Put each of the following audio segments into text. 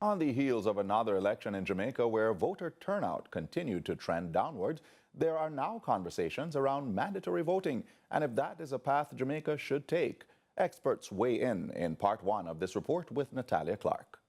On the heels of another election in Jamaica where voter turnout continued to trend downwards, there are now conversations around mandatory voting and if that is a path Jamaica should take. Experts weigh in part one of this report with Natalia Clark.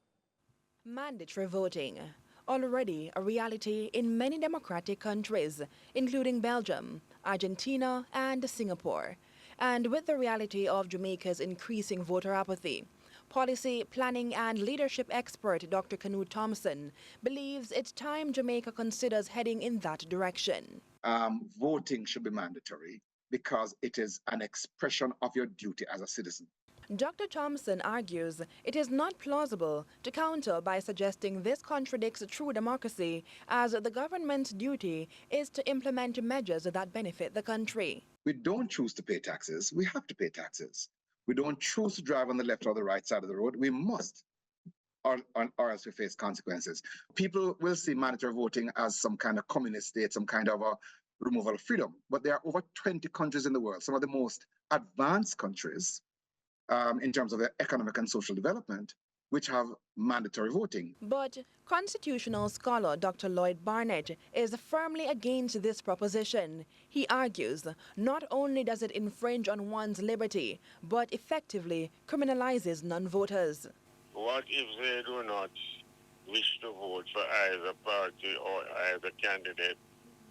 Mandatory voting, already a reality in many democratic countries, including Belgium, Argentina, and Singapore. And with the reality of Jamaica's increasing voter apathy, policy, planning, and leadership expert Dr. Knut Thompson believes it's time Jamaica considers heading in that direction. Voting should be mandatory because it is an expression of your duty as a citizen. Dr. Thompson argues it is not plausible to counter by suggesting this contradicts true democracy, as the government's duty is to implement measures that benefit the country. We don't choose to pay taxes. We have to pay taxes. We don't choose to drive on the left or the right side of the road. We must, or else we face consequences. People will see mandatory voting as some kind of communist state, some kind of a removal of freedom. But there are over 20 countries in the world, some of the most advanced countries in terms of their economic and social development, which have mandatory voting. But constitutional scholar Dr. Lloyd Barnett is firmly against this proposition. He argues not only does it infringe on one's liberty, but effectively criminalizes non-voters. What if they do not wish to vote for either party or either candidate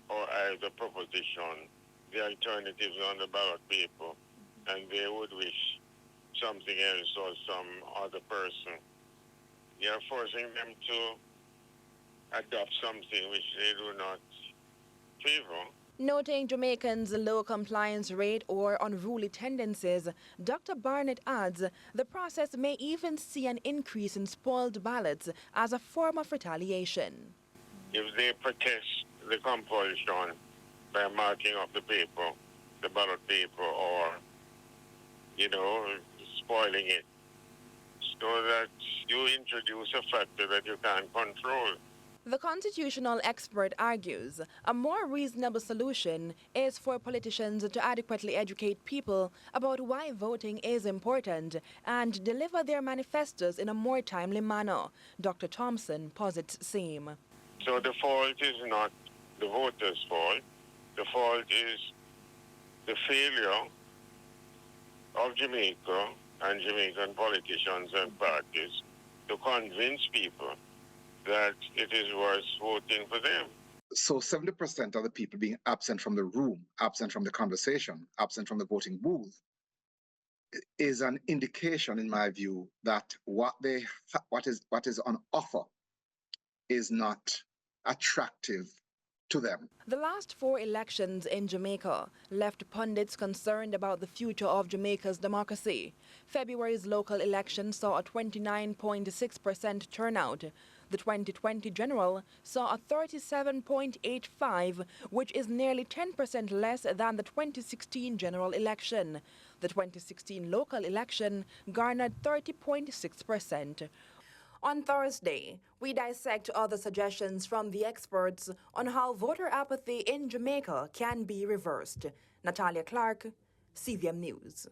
or either proposition, the alternatives on the ballot paper, and they would wish something else or some other person? You're forcing them to adopt something which they do not favor. Noting Jamaicans' low compliance rate or unruly tendencies, Dr. Barnett adds the process may even see an increase in spoiled ballots as a form of retaliation. If they protest the compulsion by marking up the paper, the ballot paper, or, spoiling it, so that you introduce a factor that you can't control. The constitutional expert argues a more reasonable solution is for politicians to adequately educate people about why voting is important and deliver their manifestos in a more timely manner. Dr. Thompson posits same. So the fault is not the voters' fault. The fault is the failure of Jamaica and Jamaican politicians and parties to convince people that it is worth voting for them. So 70% of the people being absent from the room, absent from the conversation, absent from the voting booth is an indication, in my view, that what is on offer is not attractive to them. The last 4 elections in Jamaica left pundits concerned about the future of Jamaica's democracy. February's local election saw a 29.6% turnout. The 2020 general saw a 37.85%, which is nearly 10% less than the 2016 general election. The 2016 local election garnered 30.6%. On Thursday, we dissect other suggestions from the experts on how voter apathy in Jamaica can be reversed. Natalia Clark, CVM News.